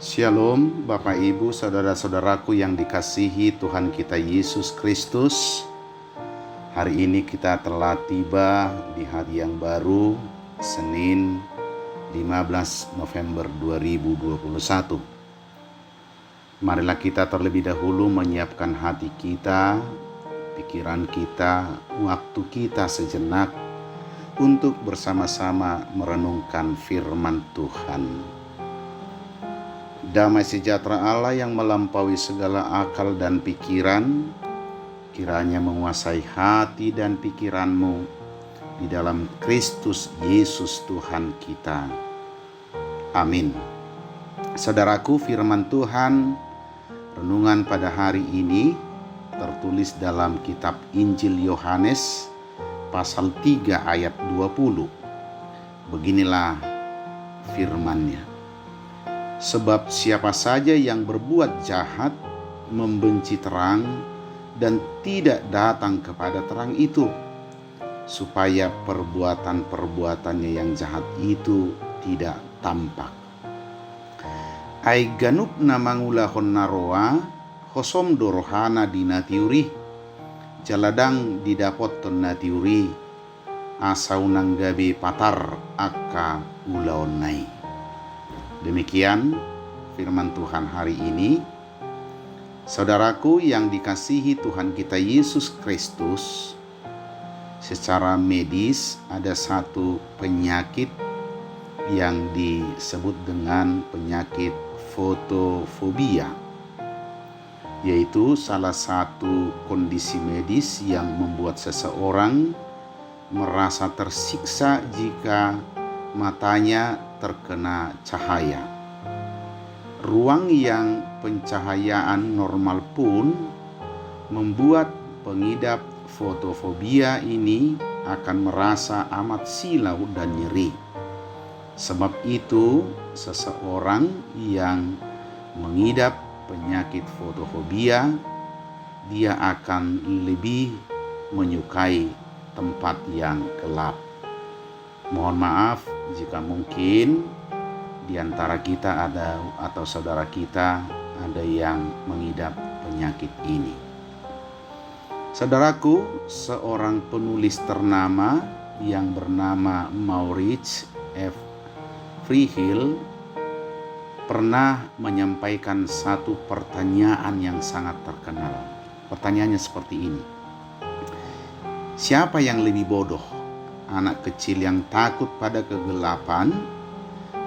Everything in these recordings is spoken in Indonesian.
Shalom Bapak Ibu Saudara-saudaraku yang dikasihi Tuhan kita Yesus Kristus. Hari ini kita telah tiba di hari yang baru, Senin 15 November 2021. Marilah kita terlebih dahulu menyiapkan hati kita, pikiran kita, waktu kita sejenak untuk bersama-sama merenungkan firman Tuhan. Damai sejahtera Allah yang melampaui segala akal dan pikiran, kiranya menguasai hati dan pikiranmu di dalam Kristus Yesus Tuhan kita. Amin. Saudaraku, firman Tuhan renungan pada hari ini tertulis dalam kitab Injil Yohanes pasal 3 ayat 20. Beginilah firman-Nya. Sebab siapa saja yang berbuat jahat membenci terang dan tidak datang kepada terang itu, supaya perbuatan-perbuatannya yang jahat itu tidak tampak. Ai ganup namangula honnaroa hosom dorohana dinatiuri jaladang didapot natiuri asau nanggabe patar akka ulaonai. Demikian firman Tuhan hari ini. Saudaraku yang dikasihi Tuhan kita Yesus Kristus, secara medis ada satu penyakit yang disebut dengan penyakit fotofobia, yaitu salah satu kondisi medis yang membuat seseorang merasa tersiksa jika matanya terkena cahaya. Ruang yang pencahayaan normal pun membuat pengidap fotofobia ini akan merasa amat silau dan nyeri. Sebab itu, seseorang yang mengidap penyakit fotofobia, dia akan lebih menyukai tempat yang gelap. Mohon maaf jika mungkin di antara kita ada atau saudara kita ada yang mengidap penyakit ini. Saudaraku, seorang penulis ternama yang bernama Maurice F. Freehill pernah menyampaikan satu pertanyaan yang sangat terkenal. Pertanyaannya seperti ini: siapa yang lebih bodoh? Anak kecil yang takut pada kegelapan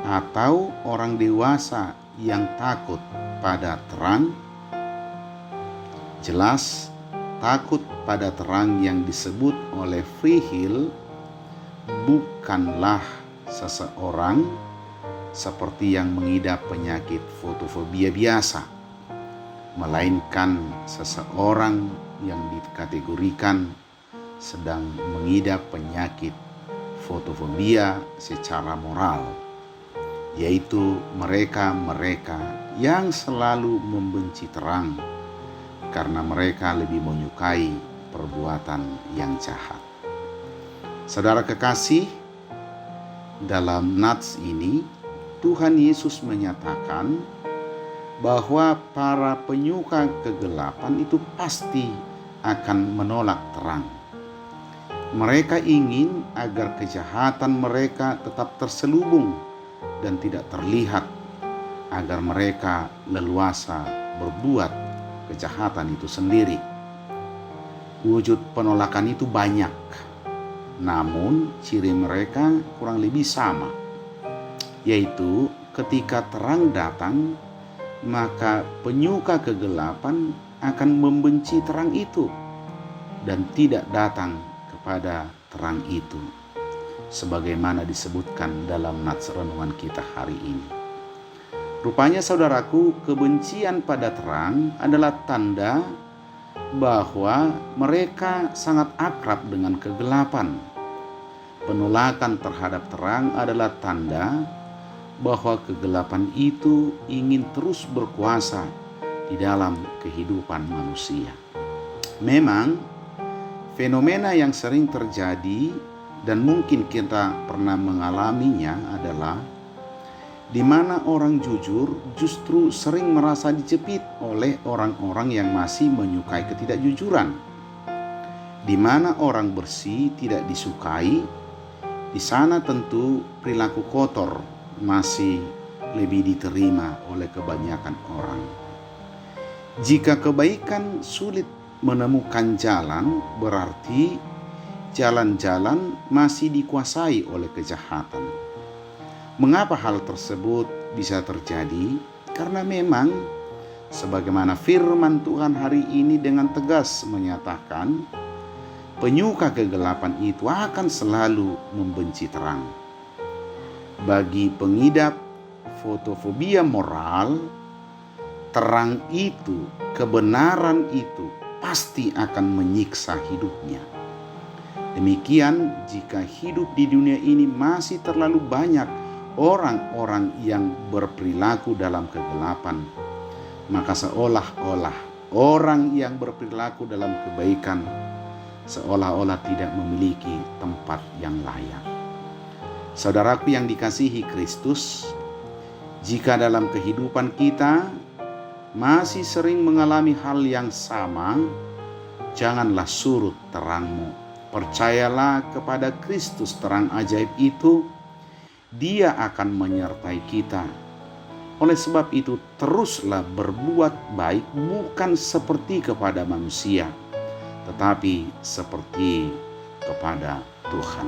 atau orang dewasa yang takut pada terang? Jelas, takut pada terang yang disebut oleh Freehill bukanlah seseorang seperti yang mengidap penyakit fotofobia biasa, melainkan seseorang yang dikategorikan sedang mengidap penyakit fotofobia secara moral, yaitu mereka-mereka yang selalu membenci terang karena mereka lebih menyukai perbuatan yang jahat. Saudara kekasih, dalam nats ini Tuhan Yesus menyatakan bahwa para penyuka kegelapan itu pasti akan menolak terang. Mereka ingin agar kejahatan mereka tetap terselubung dan tidak terlihat, agar mereka leluasa berbuat kejahatan itu sendiri. Wujud penolakan itu banyak, namun ciri mereka kurang lebih sama, yaitu ketika terang datang, maka penyuka kegelapan akan membenci terang itu dan tidak datang kepada terang itu, sebagaimana disebutkan dalam nats renungan kita hari ini. Rupanya saudaraku, kebencian pada terang adalah tanda bahwa mereka sangat akrab dengan kegelapan. Penolakan terhadap terang adalah tanda bahwa kegelapan itu ingin terus berkuasa di dalam kehidupan manusia. Memang fenomena yang sering terjadi dan mungkin kita pernah mengalaminya adalah di mana orang jujur justru sering merasa dicepit oleh orang-orang yang masih menyukai ketidakjujuran. Di mana orang bersih tidak disukai, di sana tentu perilaku kotor masih lebih diterima oleh kebanyakan orang. Jika kebaikan sulit menemukan jalan, berarti jalan-jalan masih dikuasai oleh kejahatan. Mengapa hal tersebut bisa terjadi? Karena memang sebagaimana firman Tuhan hari ini dengan tegas menyatakan, penyuka kegelapan itu akan selalu membenci terang. Bagi pengidap fotofobia moral, terang itu, kebenaran itu pasti akan menyiksa hidupnya. Demikian jika hidup di dunia ini masih terlalu banyak orang-orang yang berperilaku dalam kegelapan, maka seolah-olah orang yang berperilaku dalam kebaikan seolah-olah tidak memiliki tempat yang layak. Saudaraku yang dikasihi Kristus, jika dalam kehidupan kita masih sering mengalami hal yang sama, janganlah surut terangmu. Percayalah kepada Kristus terang ajaib itu, Dia akan menyertai kita. Oleh sebab itu, teruslah berbuat baik bukan seperti kepada manusia, tetapi seperti kepada Tuhan.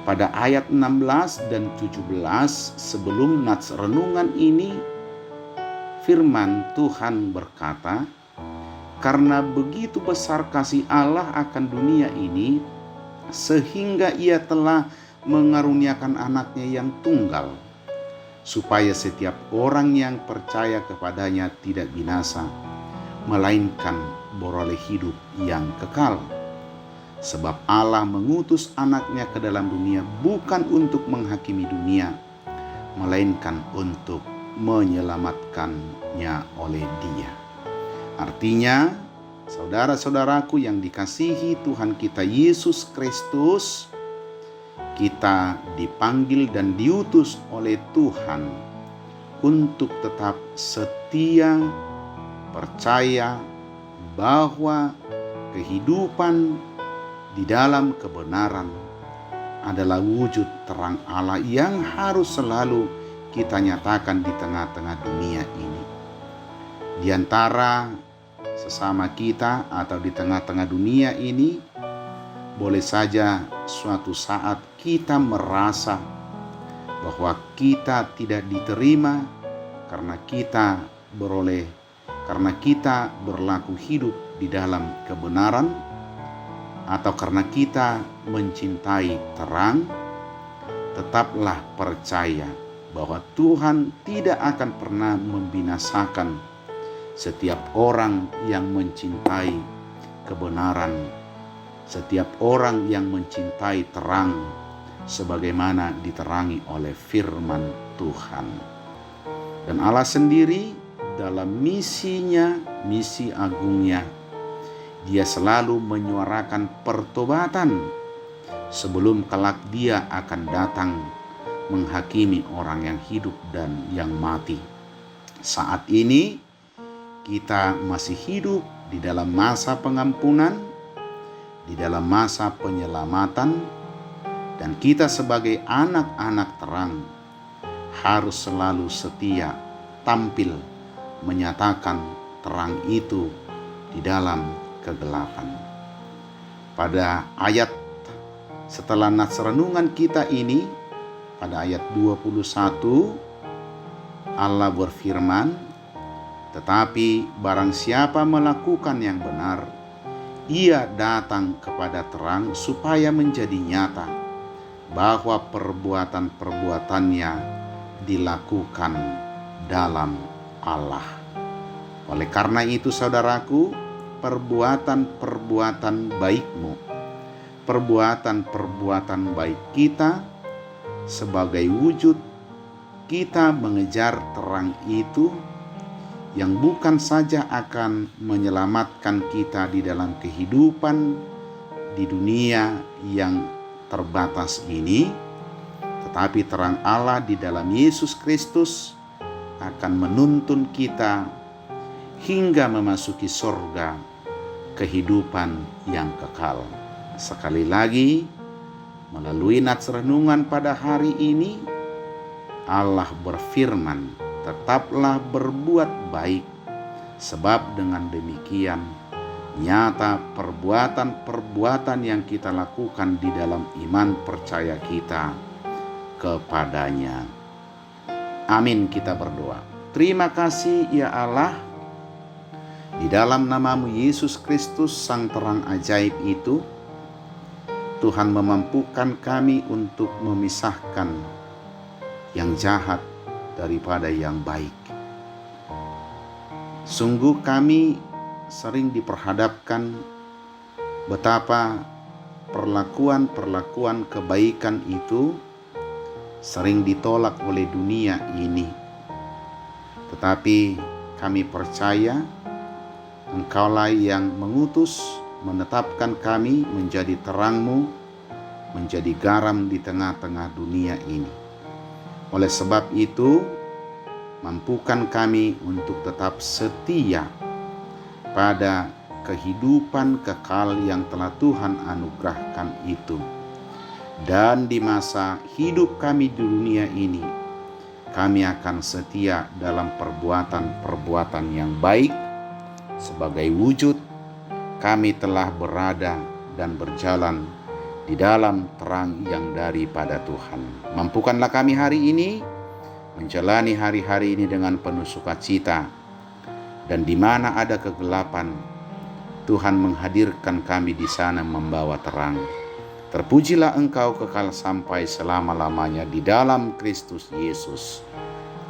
Pada ayat 16 dan 17 sebelum nats renungan ini, firman Tuhan berkata, "Karena begitu besar kasih Allah akan dunia ini, sehingga Ia telah mengaruniakan anaknya yang tunggal, supaya setiap orang yang percaya kepadanya tidak binasa, melainkan beroleh hidup yang kekal. Sebab Allah mengutus anaknya ke dalam dunia bukan untuk menghakimi dunia, melainkan untuk menyelamatkannya oleh Dia." Artinya, saudara-saudaraku yang dikasihi Tuhan kita Yesus Kristus, kita dipanggil dan diutus oleh Tuhan untuk tetap setia, percaya bahwa kehidupan di dalam kebenaran adalah wujud terang Allah yang harus selalu kita nyatakan di tengah-tengah dunia ini. Di antara sesama kita atau di tengah-tengah dunia ini, boleh saja suatu saat kita merasa bahwa kita tidak diterima karena kita berlaku hidup di dalam kebenaran, atau karena kita mencintai terang. Tetaplah percaya bahwa Tuhan tidak akan pernah membinasakan setiap orang yang mencintai kebenaran, setiap orang yang mencintai terang, sebagaimana diterangi oleh firman Tuhan. Dan Allah sendiri dalam misinya, misi agungnya, Dia selalu menyuarakan pertobatan sebelum kelak Dia akan datang menghakimi orang yang hidup dan yang mati. Saat ini kita masih hidup di dalam masa pengampunan, di dalam masa penyelamatan, dan kita sebagai anak-anak terang harus selalu setia tampil menyatakan terang itu di dalam kegelapan. Pada ayat setelah nats renungan kita ini, pada ayat 21, Allah berfirman, "Tetapi barang siapa melakukan yang benar, ia datang kepada terang supaya menjadi nyata bahwa perbuatan-perbuatannya dilakukan dalam Allah." Oleh karena itu, saudaraku, perbuatan-perbuatan baikmu, perbuatan-perbuatan baik kita sebagai wujud kita mengejar terang itu, yang bukan saja akan menyelamatkan kita di dalam kehidupan di dunia yang terbatas ini, tetapi terang Allah di dalam Yesus Kristus akan menuntun kita hingga memasuki surga, kehidupan yang kekal. Sekali lagi, melalui nats renungan pada hari ini, Allah berfirman, "Tetaplah berbuat baik, sebab dengan demikian nyata perbuatan-perbuatan yang kita lakukan di dalam iman percaya kita kepadanya." Amin, kita berdoa. Terima kasih ya Allah, di dalam nama-Mu Yesus Kristus Sang Terang Ajaib itu, Tuhan memampukan kami untuk memisahkan yang jahat daripada yang baik. Sungguh kami sering diperhadapkan betapa perlakuan-perlakuan kebaikan itu sering ditolak oleh dunia ini. Tetapi kami percaya Engkaulah yang mengutus, menetapkan kami menjadi terang-Mu, menjadi garam di tengah-tengah dunia ini. Oleh sebab itu, mampukan kami untuk tetap setia pada kehidupan kekal yang telah Tuhan anugerahkan itu. Dan di masa hidup kami di dunia ini, kami akan setia dalam perbuatan-perbuatan yang baik. Sebagai wujud kami telah berada dan berjalan di dalam terang yang daripada Tuhan. Mampukanlah kami hari ini menjalani hari-hari ini dengan penuh sukacita, dan di mana ada kegelapan, Tuhan menghadirkan kami di sana membawa terang. Terpujilah Engkau kekal sampai selama-lamanya di dalam Kristus Yesus.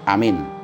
Amin.